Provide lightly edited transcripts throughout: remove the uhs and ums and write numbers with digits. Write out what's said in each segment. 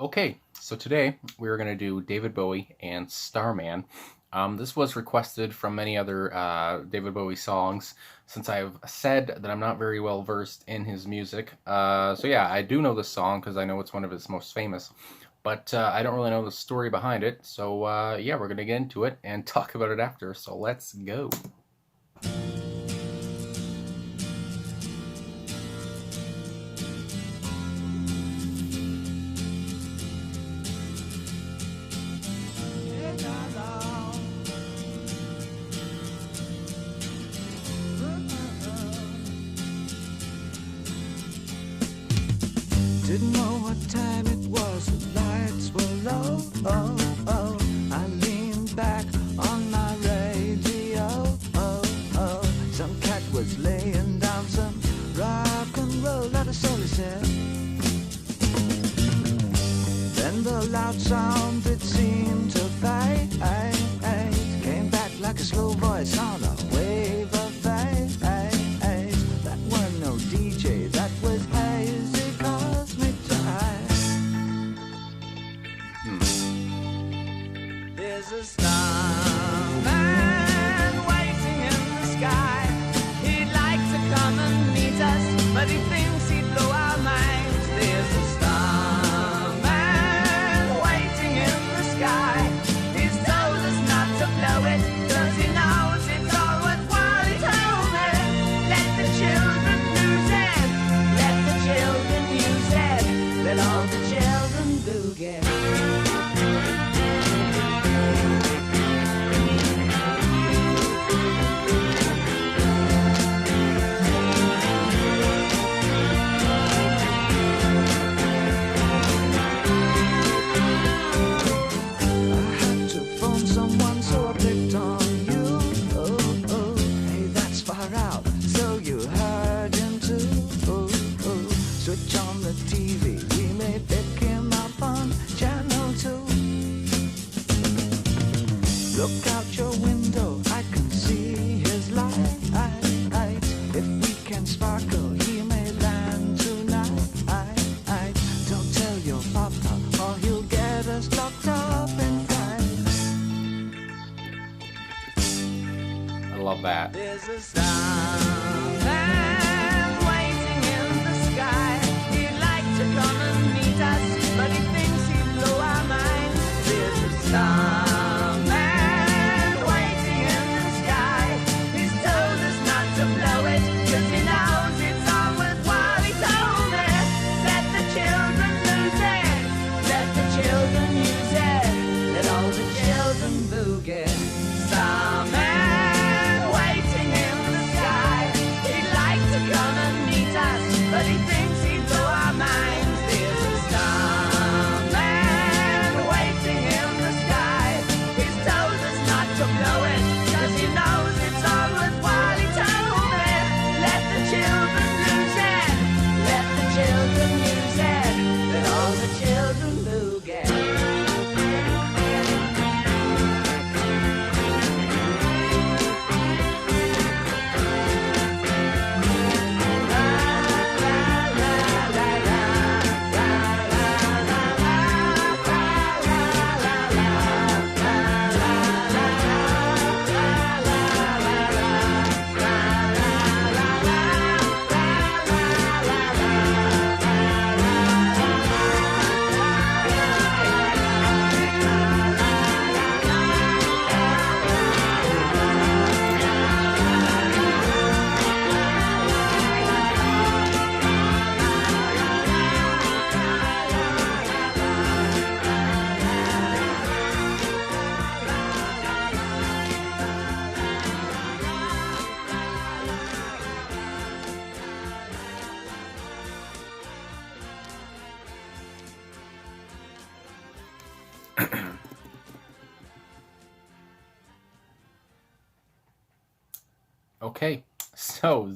Okay, so today we're going to do David Bowie and Starman. This was requested from many other David Bowie songs since I've said that I'm not very well versed in his music. So yeah, I do know this song because I know it's one of his most famous, but I don't really know the story behind it. So yeah, we're going to get into it and talk about it after. So let's go. Didn't know what time it was, the lights were low. Oh, oh. I leaned back on my radio. Oh, oh. Some cat was laying down some rock and roll, that is all he said. Then the loud sound, it seemed to fade. Came back like a slow voice on a wave of fate. That weren't no DJ, that was hazy cosmic time. There's a starman waiting in the sky. He'd like to come and meet us, but he thinks he'd blow our minds. There's a starman waiting in the sky. He's told us not to blow it, 'cause he knows it's all worthwhile. He told me, let the children lose it, let the children use it, let all the children boogie. Switch on the TV, we may pick him up on channel 2. Look out your window, I can see his light. If we can sparkle, he may land tonight. Don't tell your papa, or he'll get us locked up in time. I love that. There's a starman waiting in the sky. He'd like to come and meet us, but he thinks he'd blow our minds. There's a starman waiting in the sky. He's told us not to blow it, 'cause he knows it's all worthwhile. He told me, let the children lose it, let the children use it, let all the children boogie. Starman waiting in the sky. He'd like to come and meet us, but he thinks he'd blow our minds. There's a starman waiting in the sky. He's told us not to blow it, 'cause he knows it's all worthwhile. He told me, let the children lose it, let the children use it, let all the children boogie. Okay, so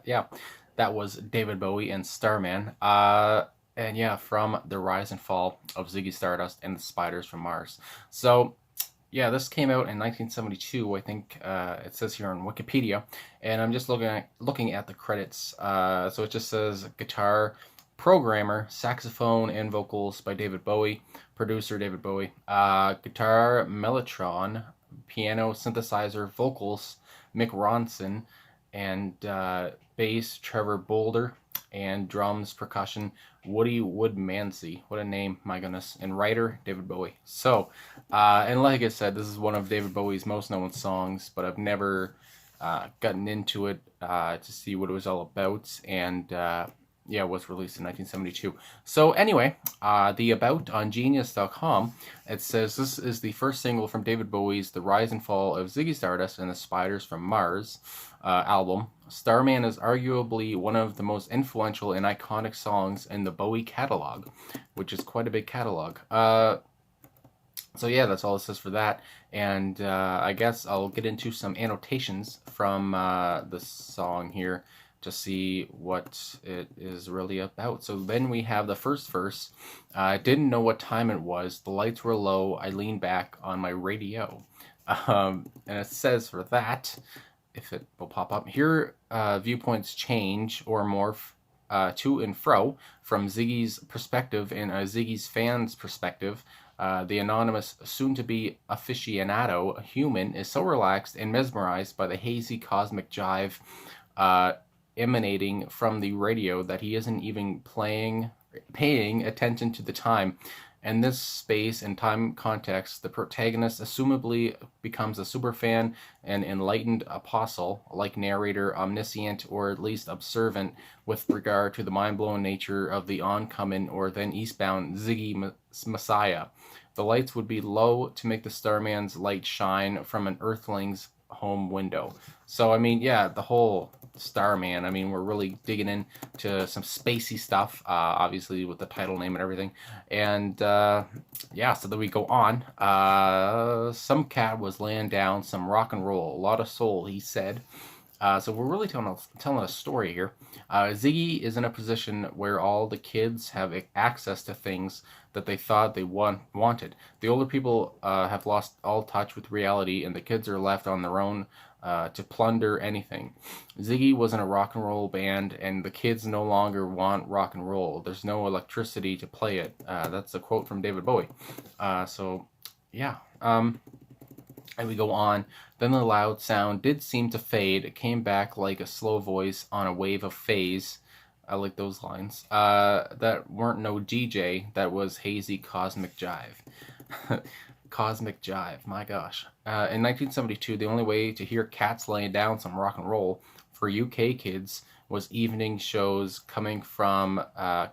yeah, that was David Bowie and Starman. And yeah, from the rise and fall of Ziggy Stardust and the Spiders from Mars. So yeah, this came out in 1972. I think it says here on Wikipedia, and I'm just looking at the credits. So it just says guitar Programmer, saxophone and vocals by David Bowie. Producer David Bowie. Guitar Mellotron, piano, synthesizer, vocals Mick Ronson, and bass Trevor Boulder, and drums, percussion Woody Woodmansey. What a name, my goodness. And writer David Bowie. So, and like I said, this is one of David Bowie's most known songs, but I've never gotten into it to see what it was all about. And yeah, it was released in 1972. So anyway, the About on Genius.com, it says this is the first single from David Bowie's The Rise and Fall of Ziggy Stardust and the Spiders from Mars album. Starman is arguably one of the most influential and iconic songs in the Bowie catalog, which is quite a big catalog. So yeah, that's all it says for that. And I guess I'll get into some annotations from the song here to see what it is really about. So then we have the first verse. I didn't know what time it was. The lights were low. I leaned back on my radio. And it says for that, if it will pop up here, viewpoints change or morph to and fro from Ziggy's perspective and Ziggy's fans' perspective. The anonymous, soon-to-be aficionado, a human, is so relaxed and mesmerized by the hazy cosmic jive emanating from the radio that he isn't even paying attention to the time. In this space and time context, the protagonist assumably becomes a superfan and enlightened apostle, like narrator, omniscient, or at least observant with regard to the mind-blowing nature of the oncoming or then eastbound Ziggy Messiah. The lights would be low to make the Starman's light shine from an earthling's home window. So, I mean, yeah, the whole Starman, I mean, we're really digging into some spacey stuff, obviously with the title name and everything. And yeah, so then we go on. Some cat was laying down some rock and roll, a lot of soul, he said. So we're really telling a story here. Ziggy is in a position where all the kids have access to things that they thought they wanted. The older people have lost all touch with reality, and the kids are left on their own to plunder anything. Ziggy was in a rock and roll band, and the kids no longer want rock and roll. There's no electricity to play it. That's a quote from David Bowie. So, yeah. And we go on. Then the loud sound did seem to fade. It came back like a slow voice on a wave of phase. I like those lines. That weren't no DJ. That was hazy cosmic jive. Cosmic jive, my gosh. In 1972, the only way to hear cats laying down some rock and roll for UK kids was evening shows coming from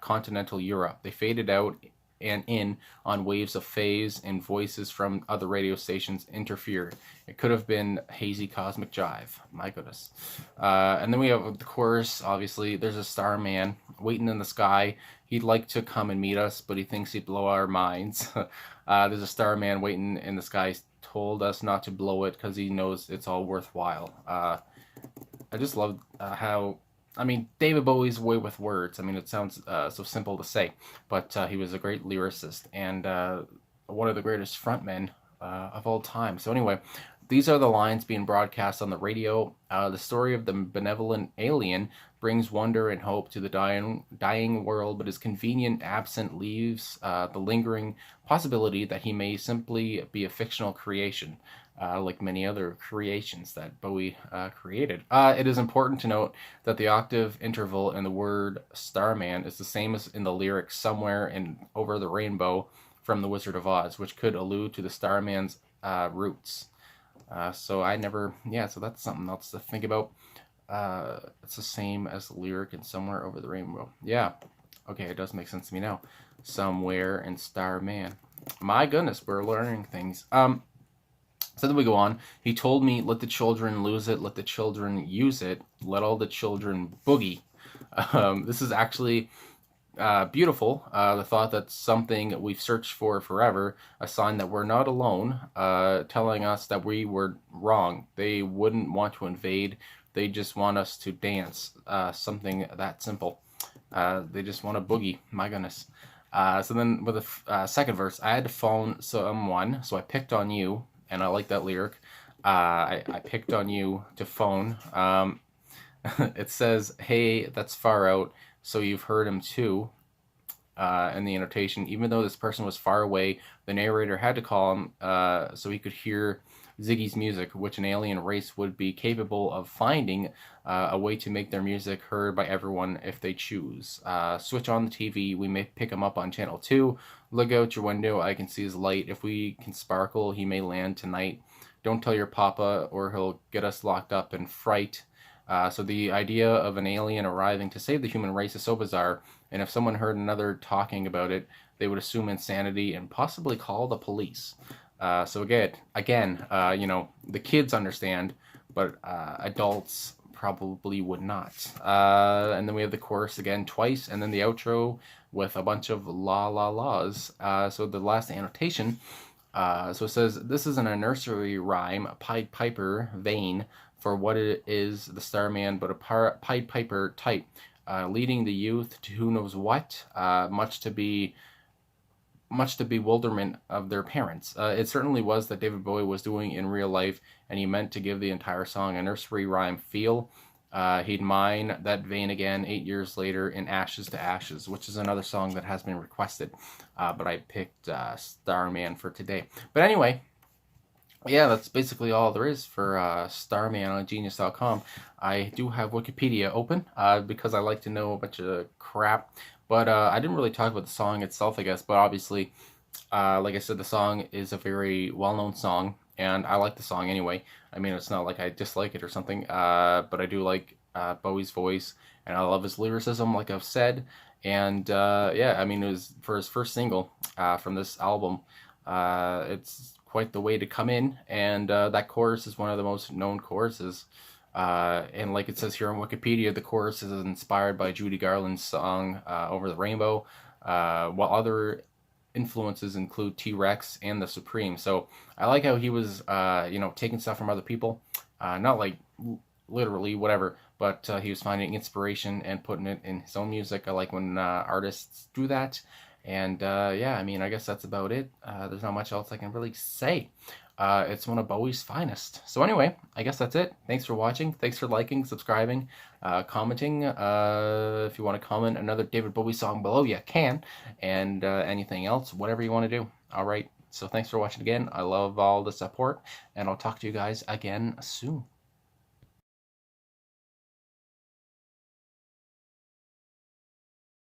continental Europe. They faded out and in on waves of phase, and voices from other radio stations interfered. It could have been hazy cosmic jive. My goodness. And then we have the chorus, obviously. There's a starman waiting in the sky. He'd like to come and meet us, but he thinks he'd blow our minds. There's a starman waiting in the sky. Told us not to blow it because he knows it's all worthwhile. I just love how... I mean, David Bowie's way with words. I mean, it sounds so simple to say, but he was a great lyricist and one of the greatest frontmen of all time. So anyway, these are the lines being broadcast on the radio. The story of the benevolent alien brings wonder and hope to the dying world, but his convenient absent leaves the lingering possibility that he may simply be a fictional creation. Like many other creations that Bowie created. It is important to note that the octave interval in the word Starman is the same as in the lyrics Somewhere in Over the Rainbow from The Wizard of Oz, which could allude to the Starman's roots. So that's something else to think about. It's the same as the lyric in Somewhere Over the Rainbow. Yeah, okay, it does make sense to me now. Somewhere and Starman. My goodness, we're learning things. So then we go on. He told me, let the children lose it, let the children use it, let all the children boogie. This is actually beautiful. The thought that something we've searched for forever, a sign that we're not alone, telling us that we were wrong. They wouldn't want to invade. They just want us to dance. Something that simple. They just want to boogie. My goodness. So then with the second verse, I had to phone someone, so I picked on you. And I like that lyric. I picked on you to phone. It says, hey, that's far out, so you've heard him too. in the annotation. Even though this person was far away, the narrator had to call him so he could hear Ziggy's music, which an alien race would be capable of finding a way to make their music heard by everyone if they choose. Switch on the TV, we may pick him up on channel 2. Look out your window, I can see his light. If we can sparkle, he may land tonight. Don't tell your papa or he'll get us locked up in fright. So the idea of an alien arriving to save the human race is so bizarre, and if someone heard another talking about it, they would assume insanity and possibly call the police. So again, the kids understand, but adults probably would not. And then we have the chorus again twice, and then the outro with a bunch of la la la's. So the last annotation. So it says, this isn't a nursery rhyme, a Pied Piper vein for what it is, the Starman, but a Pied Piper type, leading the youth to who knows what, much to bewilderment of their parents. It certainly was that David Bowie was doing in real life, and he meant to give the entire song a nursery rhyme feel. He'd mine that vein again 8 years later in Ashes to Ashes, which is another song that has been requested, but I picked Starman for today. But anyway, yeah, that's basically all there is for Starman on Genius.com. I do have Wikipedia open because I like to know a bunch of crap, but I didn't really talk about the song itself, I guess, but obviously, like I said, the song is a very well-known song, and I like the song anyway. I mean, it's not like I dislike it or something, but I do like Bowie's voice, and I love his lyricism, like I've said. And yeah, I mean, it was for his first single from this album. It's quite the way to come in, and that chorus is one of the most known choruses. And like it says here on Wikipedia, the chorus is inspired by Judy Garland's song Over the Rainbow, while other influences include T-Rex and the Supreme. So I like how he was, taking stuff from other people, not like literally whatever, but he was finding inspiration and putting it in his own music. I like when artists do that. And yeah, I mean, I guess that's about it. There's not much else I can really say. It's one of Bowie's finest. So anyway, I guess that's it. Thanks for watching. Thanks for liking, subscribing, commenting. If you want to comment another David Bowie song below, you can. And anything else, whatever you want to do. All right. So thanks for watching again. I love all the support, and I'll talk to you guys again soon.